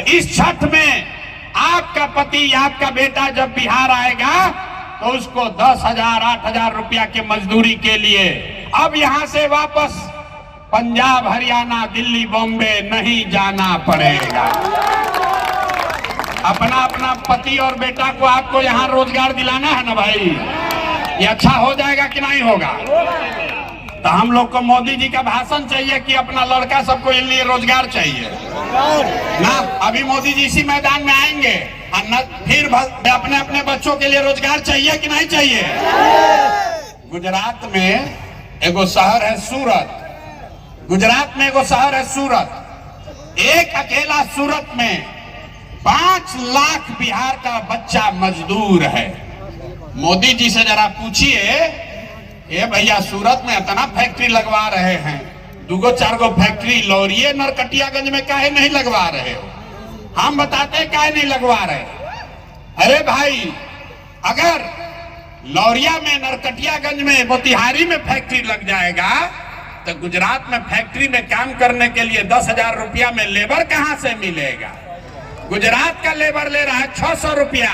इस छठ में आपका पति, आपका बेटा जब बिहार आएगा तो उसको 10,000 8,000 रुपया के मजदूरी के लिए अब यहां से वापस पंजाब, हरियाणा, दिल्ली, बॉम्बे नहीं जाना पड़ेगा। अपना अपना पति और बेटा को आपको यहाँ रोजगार दिलाना है ना भाई, ये अच्छा हो जाएगा कि नहीं होगा? तो हम लोग को मोदी जी का भाषण चाहिए कि अपना लड़का सबको के लिए रोजगार चाहिए ना। अभी मोदी जी इसी मैदान में आएंगे और फिर अपने अपने बच्चों के लिए रोजगार चाहिए कि नहीं चाहिए? गुजरात में एगो शहर है सूरत, गुजरात में एगो शहर है सूरत। एक अकेला सूरत में 5 लाख बिहार का बच्चा मजदूर है। मोदी जी से जरा पूछिए, ये भैया सूरत में इतना फैक्ट्री लगवा रहे हैं, 2-4 फैक्ट्री लौरिये नरकटियागंज में काहे नहीं लगवा रहे हो? हम बताते काहे नहीं लगवा रहे? अरे भाई, अगर लौरिया में, नरकटियागंज में, मोतिहारी में फैक्ट्री लग जाएगा तो गुजरात में फैक्ट्री में काम करने के लिए 10,000 रुपया में लेबर कहां से मिलेगा? गुजरात का लेबर ले रहा है 600 रुपया।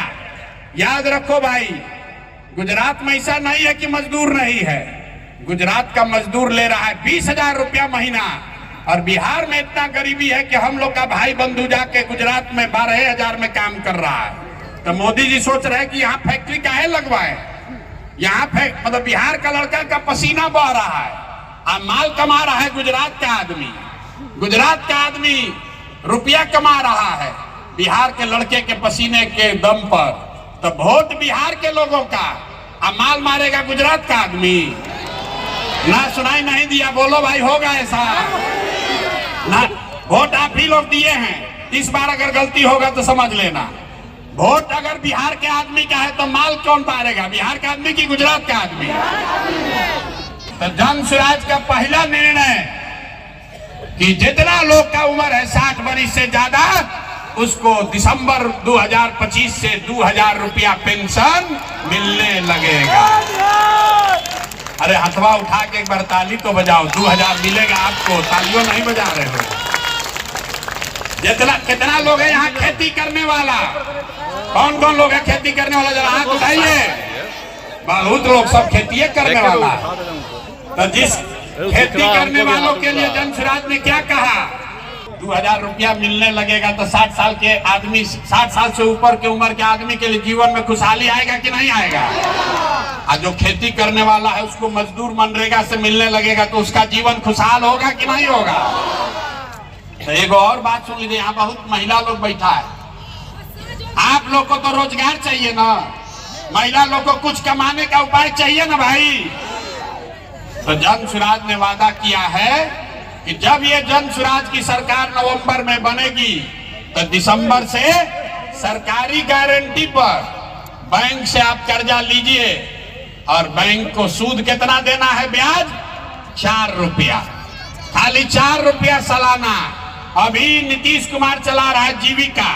याद रखो भाई, गुजरात में ऐसा नहीं है कि मजदूर नहीं है, गुजरात का मजदूर ले रहा है 20,000 रुपया महीना। और बिहार में इतना गरीबी है कि हम लोग का भाई बंधु जाके गुजरात में 12,000 में काम कर रहा है। तो मोदी जी सोच रहे हैं कि यहाँ फैक्ट्री काहे लगवाए? यहाँ मतलब बिहार का लड़का का पसीना बह रहा है और माल कमा रहा है गुजरात का आदमी। गुजरात का आदमी रुपया कमा रहा है बिहार के लड़के के पसीने के दम पर। तो वोट बिहार के लोगों का और माल मारेगा गुजरात का आदमी। ना सुनाई नहीं दिया, बोलो भाई, होगा ऐसा ना? वोट आप ही लोग दिए हैं, इस बार अगर गलती होगा तो समझ लेना। वोट अगर बिहार के आदमी का है तो माल कौन मारेगा, बिहार का आदमी की गुजरात का आदमी? तो जन स्वराज का पहला निर्णय कि जितना लोग का उम्र है 60 वर्ष से ज्यादा, उसको दिसंबर 2025 से 2,000 रुपया पेंशन मिलने लगेगा। अरे हथवा उठा के एक बार ताली तो बजाओ, 2,000 मिलेगा आपको। तालियों नहीं बजा रहे हो? कितना लोग है यहाँ खेती करने वाला? कौन कौन लोग है खेती करने वाला? जरा हाथ उठाइए। बहुत लोग, सब खेती करने वाला। तो जिस खेती करने वालों के लिए जन स्वराज ने क्या कहा, 2,000 रुपया मिलने लगेगा तो 60 साल के आदमी, 60 साल से ऊपर के उम्र के आदमी के लिए जीवन में खुशहाली आएगा कि नहीं आएगा? और जो खेती करने वाला है उसको मजदूर मनरेगा से मिलने लगेगा तो उसका जीवन खुशहाल होगा कि नहीं होगा? तो एक और बात सुन लीजिए, यहाँ बहुत महिला लोग बैठा है। आप लोग को तो रोजगार चाहिए ना, महिला लोग को कुछ कमाने का उपाय चाहिए ना भाई। तो जन स्वराज ने वादा किया है कि जब ये जन स्वराज की सरकार नवंबर में बनेगी तो दिसंबर से सरकारी गारंटी पर बैंक से आप कर्जा लीजिए और बैंक को सूद कितना देना है? ब्याज 4 रुपया, खाली 4 रुपया सालाना। अभी नीतीश कुमार चला रहा है जीविका,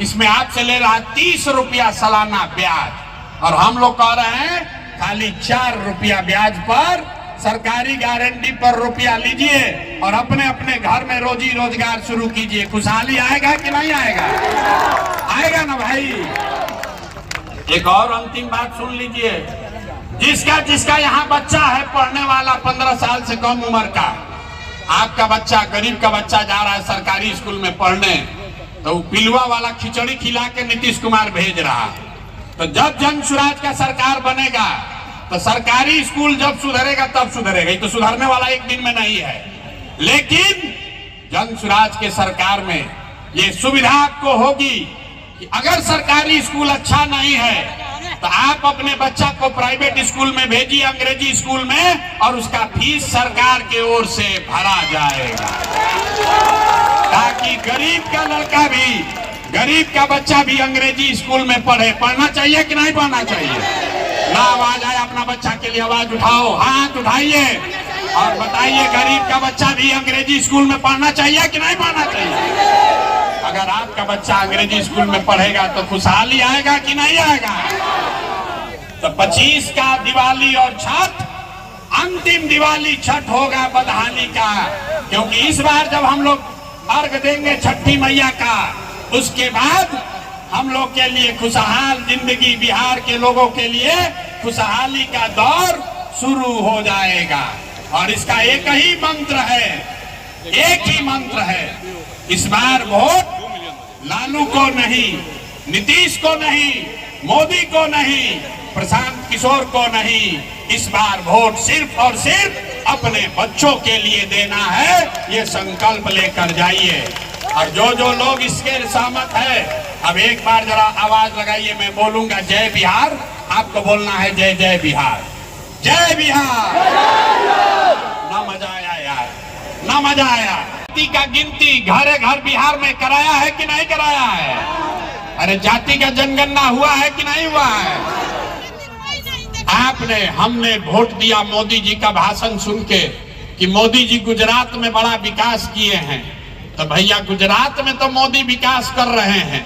इसमें आपसे ले रहा है 30 रुपया सालाना ब्याज। और हम लोग कह रहे हैं खाली 4 रुपया ब्याज पर सरकारी गारंटी पर रुपया लीजिए और अपने अपने घर में रोजी रोजगार शुरू कीजिए। खुशहाली आएगा कि नहीं आएगा? आएगा ना भाई। एक और अंतिम बात सुन लीजिए, जिसका यहाँ बच्चा है पढ़ने वाला 15 साल से कम उम्र का, आपका बच्चा, गरीब का बच्चा जा रहा है सरकारी स्कूल में पढ़ने, तो पिलुआ वाला खिचड़ी खिला के नीतीश कुमार भेज रहा। तो जब जन स्वराज का सरकार बनेगा तो सरकारी स्कूल जब सुधरेगा तब सुधरेगा, ये तो सुधरने वाला एक दिन में नहीं है। लेकिन जन स्वराज के सरकार में ये सुविधा आपको होगी कि अगर सरकारी स्कूल अच्छा नहीं है तो आप अपने बच्चा को प्राइवेट स्कूल में भेजिए, अंग्रेजी स्कूल में, और उसका फीस सरकार के ओर से भरा जाएगा ताकि गरीब का लड़का भी, गरीब का बच्चा भी अंग्रेजी स्कूल में पढ़े। पढ़ना चाहिए कि नहीं पढ़ना चाहिए? ना आवाज आए अपना बच्चा के लिए आवाज उठाओ, हाथ उठाइए और बताइए गरीब का बच्चा भी अंग्रेजी स्कूल में पढ़ना चाहिए कि नहीं पढ़ना चाहिए? अगर आपका बच्चा अंग्रेजी स्कूल में पढ़ेगा तो खुशहाली आएगा कि नहीं आएगा? तो 25 का दिवाली और छठ, अंतिम दिवाली छठ होगा बदहाली का, क्योंकि इस बार जब हम लोग अर्घ देंगे छठी मैया का उसके बाद हम लोग के लिए खुशहाल जिंदगी, बिहार के लोगों के लिए खुशहाली का दौर शुरू हो जाएगा। और इसका एक ही मंत्र है, एक ही मंत्र है, इस बार वोट लालू को नहीं, नीतीश को नहीं, मोदी को नहीं, प्रशांत किशोर को नहीं, इस बार वोट सिर्फ और सिर्फ अपने बच्चों के लिए देना है। ये संकल्प लेकर जाइए। और जो लोग इसके सहमत है, अब एक बार जरा आवाज लगाइए, मैं बोलूंगा जय बिहार, आपको बोलना है जय जय बिहार, जय बिहार। ना मजा आया यार, ना मजा आया। जाति का गिनती घरे घर बिहार में कराया है कि नहीं कराया है? अरे जाति का जनगणना हुआ है कि नहीं हुआ है? आपने, हमने वोट दिया मोदी जी का भाषण सुन के कि मोदी जी गुजरात में बड़ा विकास किए हैं। तो भैया गुजरात में तो मोदी विकास कर रहे हैं,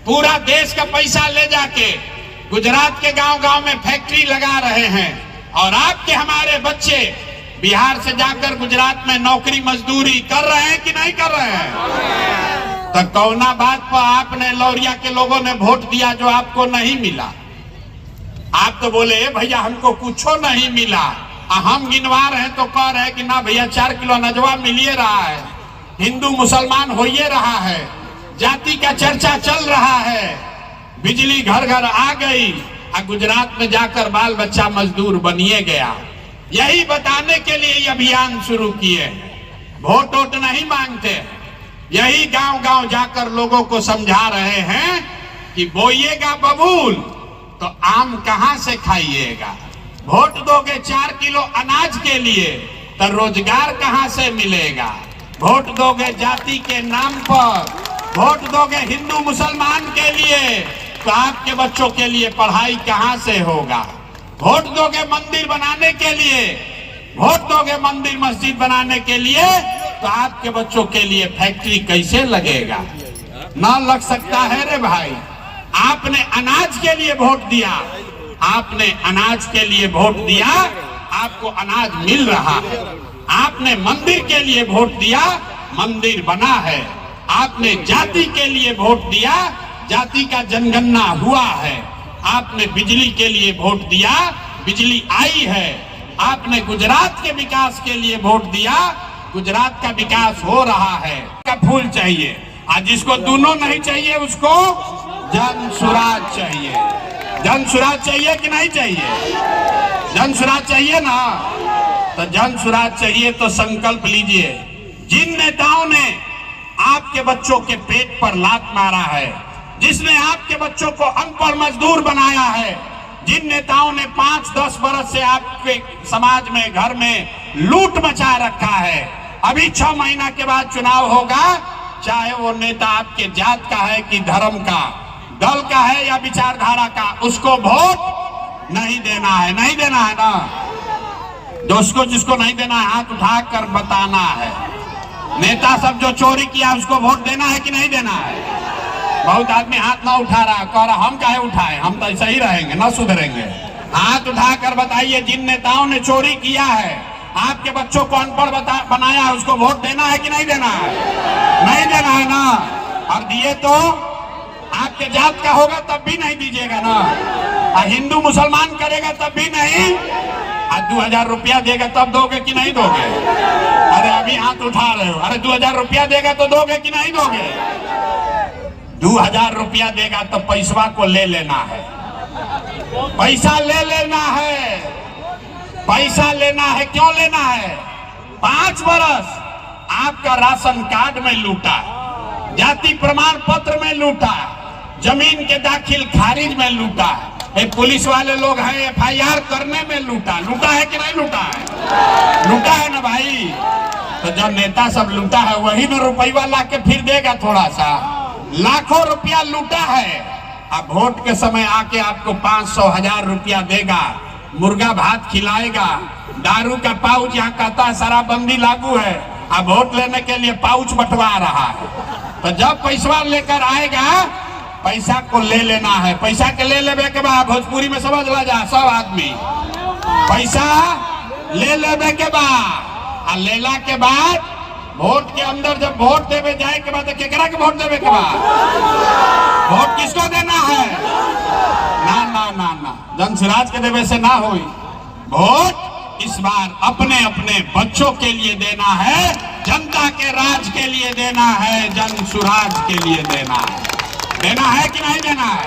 पूरा देश का पैसा ले जाके गुजरात के गांव-गांव में फैक्ट्री लगा रहे हैं। और आपके हमारे बच्चे बिहार से जाकर गुजरात में नौकरी मजदूरी कर रहे हैं कि नहीं कर रहे हैं? तो कौना बात पर आपने लौरिया के लोगों ने वोट दिया जो आपको नहीं मिला? आप तो बोले भैया हमको कुछ नहीं मिला, हम गिनवा रहे हैं तो कह रहे हैं कि ना भैया 4 किलो नजवा मिलिए रहा है, हिंदू मुसलमान होइए रहा है, जाति का चर्चा चल रहा है, बिजली घर घर आ गई, और गुजरात में जाकर बाल बच्चा मजदूर बनिए गया। यही बताने के लिए ये अभियान शुरू किए। वोट वोट नहीं मांगते, यही गांव गांव जाकर लोगों को समझा रहे हैं कि बोइएगा बबूल तो आम कहां से खाइएगा, वोट दोगे 4 किलो अनाज के लिए तो रोजगार कहां से मिलेगा, वोट दोगे जाति के नाम पर, वोट दोगे हिंदू मुसलमान के लिए तो आपके बच्चों के लिए पढ़ाई कहां से होगा, वोट दोगे मंदिर बनाने के लिए, वोट दोगे मंदिर मस्जिद बनाने के लिए तो आपके बच्चों के लिए फैक्ट्री कैसे लगेगा? ना लग सकता है रे भाई। आपने अनाज के लिए वोट दिया, आपने अनाज के लिए वोट दिया, आपको अनाज मिल रहा है। आपने मंदिर के लिए वोट दिया, मंदिर बना है। आपने जाति के लिए वोट दिया, जाति का जनगणना हुआ है। आपने बिजली के लिए वोट दिया, बिजली आई है। आपने गुजरात के विकास के लिए वोट दिया, गुजरात का विकास हो रहा है। का फूल चाहिए, आज जिसको दोनों नहीं चाहिए उसको जन सुराज चाहिए। जन सुराज चाहिए कि नहीं चाहिए? जन सुराज चाहिए ना? तो जन सुराज चाहिए तो संकल्प लीजिए। जिन नेताओं ने आपके बच्चों के पेट पर लात मारा है, जिसने आपके बच्चों को अनपढ़ मजदूर बनाया है, जिन नेताओं ने 5-10 बरस से आपके समाज में, घर में लूट मचा रखा है, अभी 6 महीना के बाद चुनाव होगा, चाहे वो नेता आपके जात का है कि धर्म का, दल का है या विचारधारा का, उसको वोट नहीं देना है। नहीं देना है ना? दोस्तों जिसको नहीं देना है हाथ उठाकर बताना है। नेता सब जो चोरी किया उसको वोट देना है कि नहीं देना है? बहुत आदमी हाथ ना उठा रहा, कह रहा हम काहे उठाए, हम तो ऐसा ही रहेंगे, ना सुधरेंगे। हाथ उठाकर बताइए, जिन नेताओं ने चोरी किया है, आपके बच्चों को अनपढ़ बनाया है, उसको वोट देना है कि नहीं देना है? नहीं देना है ना? और दिए तो आपके जात का होगा तब भी नहीं दीजिएगा ना? और हिंदू मुसलमान करेगा तब भी नहीं? आज 2000 रुपया देगा तब दोगे कि नहीं दोगे? अरे अभी हाथ उठा रहे हो। अरे 2000 रुपया देगा तो दोगे कि नहीं दोगे? 2000 रुपया देगा तो पैसवा को ले लेना है, पैसा ले लेना है, पैसा लेना है। क्यों लेना है? 5 बरस आपका राशन कार्ड में लूटा, जाति प्रमाण पत्र में लूटा, जमीन के दाखिल खारिज में लूटा, पुलिस वाले लोग हैं FIR करने में लूटा। लूटा है कि नहीं लूटा है? लूटा है ना भाई। तो जो नेता सब लूटा है वही ना रुपया ला के फिर देगा थोड़ा सा। लाखों रुपया लूटा है, अब वोट के समय आके आपको 500-1000 रुपया देगा, मुर्गा भात खिलाएगा, दारू का पाउच, यहाँ कहता है शराबबंदी लागू है, अब वोट लेने के लिए पाउच बंटवा रहा है। तो जब पैसा लेकर आएगा, पैसा को ले लेना है। पैसा के ले लेवे के बाद भोजपुरी में समझ ला जा सब आदमी, पैसा ले लेवे के बाद, लेला के बाद वोट के अंदर जब वोट देवे जाए के बाद केकरा के वोट देवे के बाद वोट किसको देना है? ना ना ना ना, जनसुराज के देवे से ना हुई। वोट इस बार अपने अपने बच्चों के लिए देना है, जनता के राज के लिए देना है, जनसुराज के लिए देना है। देना है कि नहीं देना है?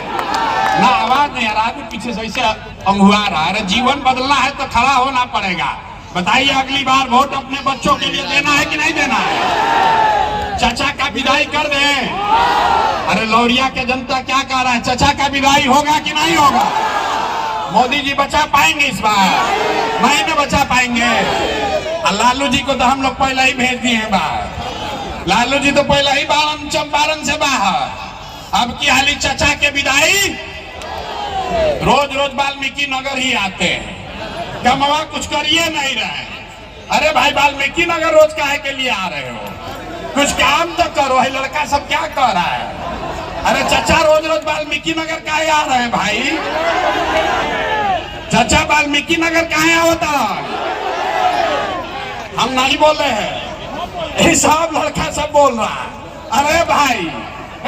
ना आवाज नहीं आ रहा है, पीछे से ऐसे अंगुआ रहा है। अरे जीवन बदलना है तो खड़ा होना पड़ेगा। बताइए अगली बार वोट अपने बच्चों के लिए देना है कि नहीं देना है? चाचा का विदाई कर दे। अरे लौरिया के जनता क्या कह रहा है? चाचा का विदाई होगा कि नहीं होगा? मोदी जी बचा पाएंगे इस बार? नहीं न बचा पाएंगे। लालू जी को तो हम लोग पहले ही भेज दिए हैं बाहर। लालू जी तो पहले ही चंपारण से बाहर। अब की हाली चाचा के विदाई रोज रोज वाल्मीकि नगर ही आते हैं। कमवा कुछ करिए नहीं रहे। अरे भाई वाल्मीकि नगर रोज काहे के लिए आ रहे हो? कुछ काम तो करो। है लड़का सब क्या कर रहा है? अरे चाचा रोज रोज वाल्मीकि नगर काहे आ रहे हैं भाई? चाचा वाल्मीकि नगर काहे होता? हम नहीं बोल रहे हैं, ये सब लड़का सब बोल रहा है। अरे भाई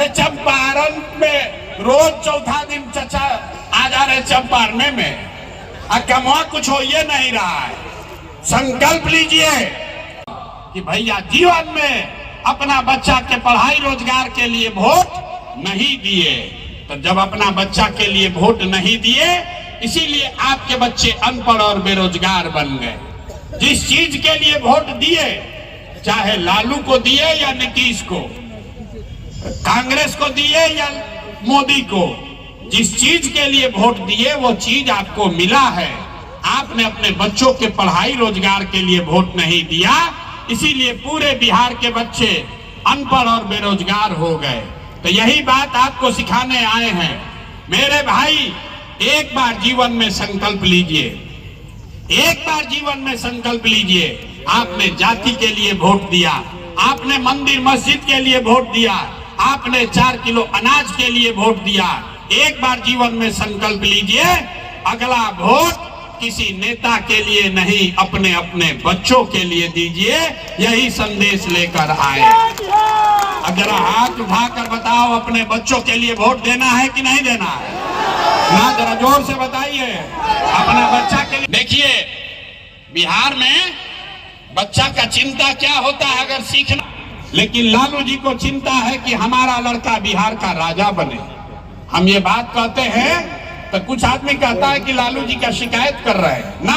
चंपारण में रोज चौथा दिन चाचा आ जा रहे चंपारण में, कमवा कुछ हो ये नहीं रहा है। संकल्प लीजिए कि भैया जीवन में अपना बच्चा के पढ़ाई रोजगार के लिए वोट नहीं दिए, तो जब अपना बच्चा के लिए वोट नहीं दिए इसीलिए आपके बच्चे अनपढ़ और बेरोजगार बन गए। जिस चीज के लिए वोट दिए, चाहे लालू को दिए या नीतीश को, कांग्रेस को दिए या मोदी को, जिस चीज के लिए वोट दिए वो चीज आपको मिला है। आपने अपने बच्चों के पढ़ाई रोजगार के लिए वोट नहीं दिया, इसीलिए पूरे बिहार के बच्चे अनपढ़ और बेरोजगार हो गए। तो यही बात आपको सिखाने आए हैं। मेरे भाई एक बार जीवन में संकल्प लीजिए, एक बार जीवन में संकल्प लीजिए। आपने जाति के लिए वोट दिया, आपने मंदिर मस्जिद के लिए वोट दिया, आपने 4 किलो अनाज के लिए वोट दिया। एक बार जीवन में संकल्प लीजिए, अगला वोट किसी नेता के लिए नहीं, अपने अपने बच्चों के लिए दीजिए। यही संदेश लेकर आए। अब जरा हाथ उठाकर बताओ, अपने बच्चों के लिए वोट देना है कि नहीं देना है? ना, जरा जोर से बताइए। अपना बच्चा के लिए। देखिए बिहार में बच्चा का चिंता क्या होता है अगर सीखना, लेकिन लालू जी को चिंता है कि हमारा लड़का बिहार का राजा बने। हम ये बात कहते हैं तो कुछ आदमी कहता है कि लालू जी का शिकायत कर रहे हैं ना।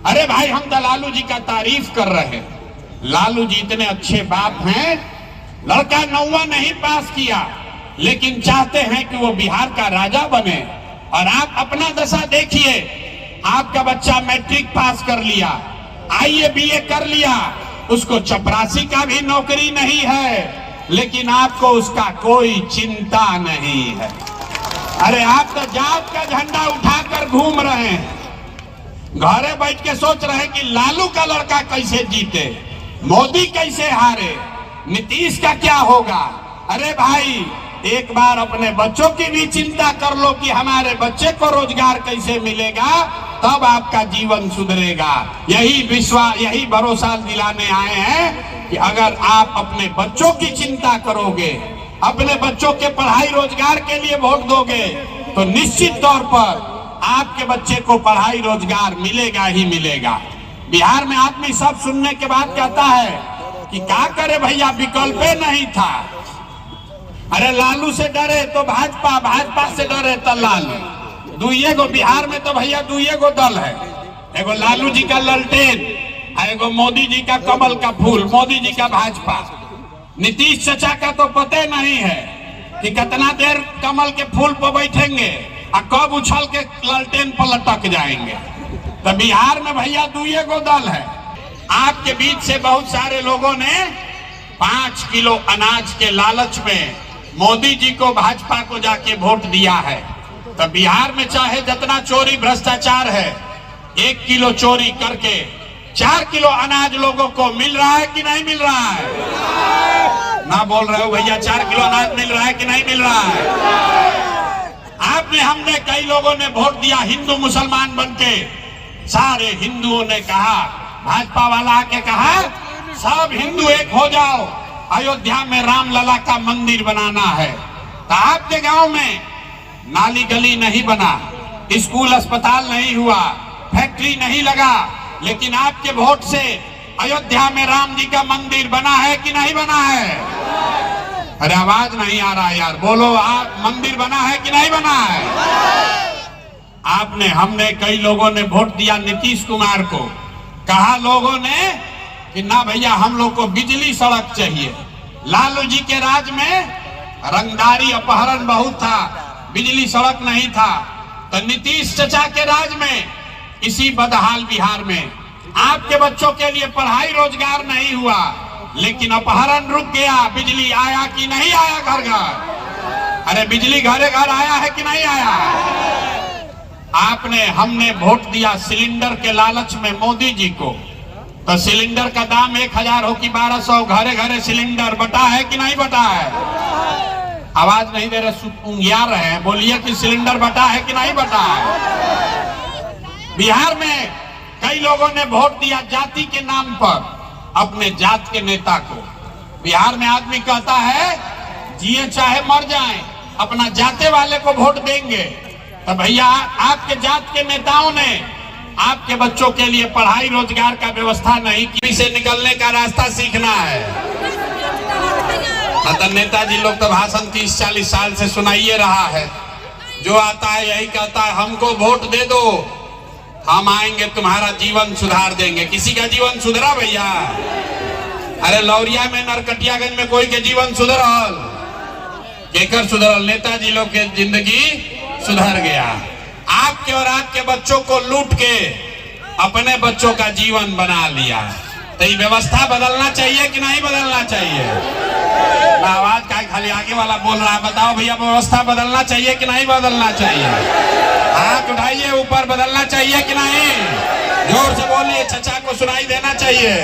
अरे भाई हम तो लालू जी का तारीफ कर रहे हैं। लालू जी इतने अच्छे बाप हैं, लड़का 9वां नहीं पास किया लेकिन चाहते हैं कि वो बिहार का राजा बने। और आप अपना दशा देखिए, आपका बच्चा मैट्रिक पास कर लिया, IAS BA कर लिया, उसको चपरासी का भी नौकरी नहीं है, लेकिन आपको उसका कोई चिंता नहीं है। अरे आप तो जात का झंडा उठाकर घूम रहे हैं, घरे बैठ के सोच रहे हैं कि लालू का लड़का कैसे जीते, मोदी कैसे हारे, नीतीश का क्या होगा। अरे भाई एक बार अपने बच्चों की भी चिंता कर लो कि हमारे बच्चे को रोजगार कैसे मिलेगा, तब आपका जीवन सुधरेगा। यही विश्वास, यही भरोसा दिलाने आए हैं कि अगर आप अपने बच्चों की चिंता करोगे, अपने बच्चों के पढ़ाई रोजगार के लिए वोट दोगे, तो निश्चित तौर पर आपके बच्चे को पढ़ाई रोजगार मिलेगा ही मिलेगा। बिहार में आदमी सब सुनने के बाद कहता है कि क्या करे भैया, विकल्प नहीं था। अरे लालू से डरे तो भाजपा, भाजपा से डरे तो लालू। दुइये गो बिहार में तो भैया दुइये गो दल है, एगो लालू जी का ललटेन, एगो मोदी जी का कमल का फूल, मोदी जी का भाजपा। नीतीश चाचा का तो पता नहीं है कि कितना देर कमल के फूल पर बैठेंगे और कब उछल के ललटेन पर लटक जाएंगे। तो बिहार में भैया दुइये गो दल है। आपके बीच से बहुत सारे लोगों ने 5 किलो अनाज के लालच में मोदी जी को, भाजपा को जाके वोट दिया है। तो बिहार में चाहे जितना चोरी भ्रष्टाचार है, 1 किलो चोरी करके 4 किलो अनाज लोगों को मिल रहा है कि नहीं मिल रहा है? ना बोल रहे हो भैया, 4 किलो अनाज मिल रहा है कि नहीं मिल रहा है? आपने, हमने, कई लोगों ने वोट दिया हिंदू मुसलमान बनके। सारे हिंदुओं ने कहा, भाजपा वाला आके कहा सब हिंदू एक हो जाओ, अयोध्या में राम लला का मंदिर बनाना है। तो आपके गांव में नाली गली नहीं बना, स्कूल अस्पताल नहीं हुआ, फैक्ट्री नहीं लगा, लेकिन आपके वोट से अयोध्या में राम जी का मंदिर बना है कि नहीं बना है? अरे आवाज नहीं आ रहा यार, बोलो आप, मंदिर बना है कि नहीं बना है? आपने, हमने, कई लोगों ने वोट दिया नीतीश कुमार को। कहा लोगों ने कि ना भैया हम लोग को बिजली सड़क चाहिए। लालू जी के राज में रंगदारी अपहरण बहुत था, बिजली सड़क नहीं था। तो नीतीश चचा के राज में इसी बदहाल बिहार में आपके बच्चों के लिए पढ़ाई रोजगार नहीं हुआ, लेकिन अपहरण रुक गया। बिजली आया कि नहीं आया घर घर? अरे बिजली घरे घर आया है कि नहीं आया? आपने, हमने वोट दिया सिलेंडर के लालच में मोदी जी को। तो सिलेंडर का दाम 1000 हो कि 1200, घरे घरे सिलेंडर बटा है कि नहीं बटा है? आवाज नहीं दे रहे, ऊँघिया रहे हैं, बोलिए कि सिलेंडर बटा है कि नहीं बटा है? बिहार में कई लोगों ने वोट दिया जाति के नाम पर, अपने जात के नेता को। बिहार में आदमी कहता है जिए चाहे मर जाएं, अपना जाते वाले को वोट देंगे। तो भैया आपके जात के नेताओं ने आपके बच्चों के लिए पढ़ाई रोजगार का व्यवस्था नहीं की। से निकलने का रास्ता सीखना है। तो नेताजी लोग तो भाषण 30-40 साल से सुनाइए रहा है, जो आता है यही कहता है हमको वोट दे दो, हम आएंगे तुम्हारा जीवन सुधार देंगे। किसी का जीवन सुधरा भैया? अरे लौरिया में, नरकटियागंज में कोई के जीवन सुधरल? केकर सुधरल? नेताजी लोग के जिंदगी सुधर गया। आपके और आपके बच्चों को लूट के अपने बच्चों का जीवन बना लिया। तो ये व्यवस्था बदलना चाहिए कि नहीं बदलना चाहिए? आवाज का खाली आगे वाला बोल रहा है, बताओ भैया व्यवस्था बदलना चाहिए कि नहीं बदलना चाहिए? हाथ उठाइए ऊपर, बदलना चाहिए कि नहीं? जोर से बोलिए, चचा को सुनाई देना चाहिए।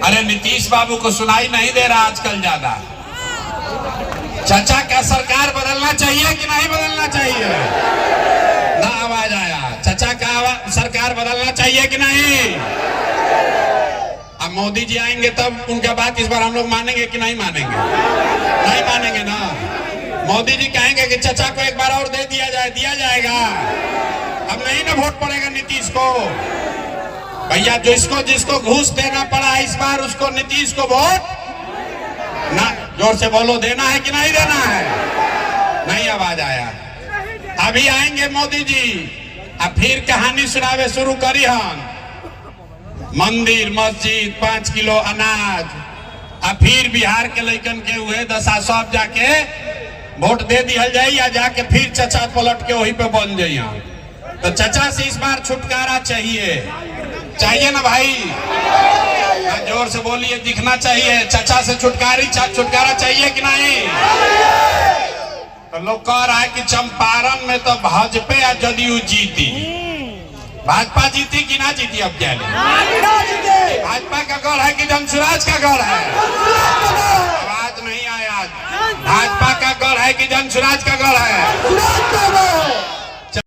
अरे नीतीश बाबू को सुनाई नहीं दे रहा आजकल ज्यादा। चचा का सरकार बदलना चाहिए कि नहीं बदलना चाहिए? ना आवाज आया। चचा का सरकार बदलना चाहिए कि नहीं? अब मोदी जी आएंगे तब उनका बात इस बार हम लोग मानेंगे कि नहीं मानेंगे? नहीं मानेंगे ना। मोदी जी कहेंगे कि चचा को एक बार और दे दिया जाए, दिया जाएगा। अब नहीं ना वोट पड़ेगा नीतीश को। भैया जिसको जिसको घूस देना पड़ा इस बार, उसको नीतीश को वोट ना। जोर से बोलो, देना है कि नहीं देना है? नहीं आवाज आया। अभी आएंगे मोदी जी, अब फिर कहानी सुनावे शुरू करी हम। मंदिर, मस्जिद, 5 किलो अनाज, अब फिर बिहार के लइकन के हुए दशा, सब जाके वोट दे दिया जाए या जाके फिर चचा पलट के वही पे बन जाइए। तो चचा से इस बार छुटकारा चाहिए, चाहिए ना भाई? जोर से बोलिए, दिखना चाहिए। चचा से छुटकारा चाहिए कि नहीं? तो लोग कह रहा है कि चंपारण में तो भाजपा या जदयू जीती। भाजपा जीती कि ना जीती? अब क्या भाजपा का गढ़ है कि जनसुराज का गढ़ है? आवाज नहीं आया। भाजपा का गढ़ है कि जनसुराज का गढ़ है?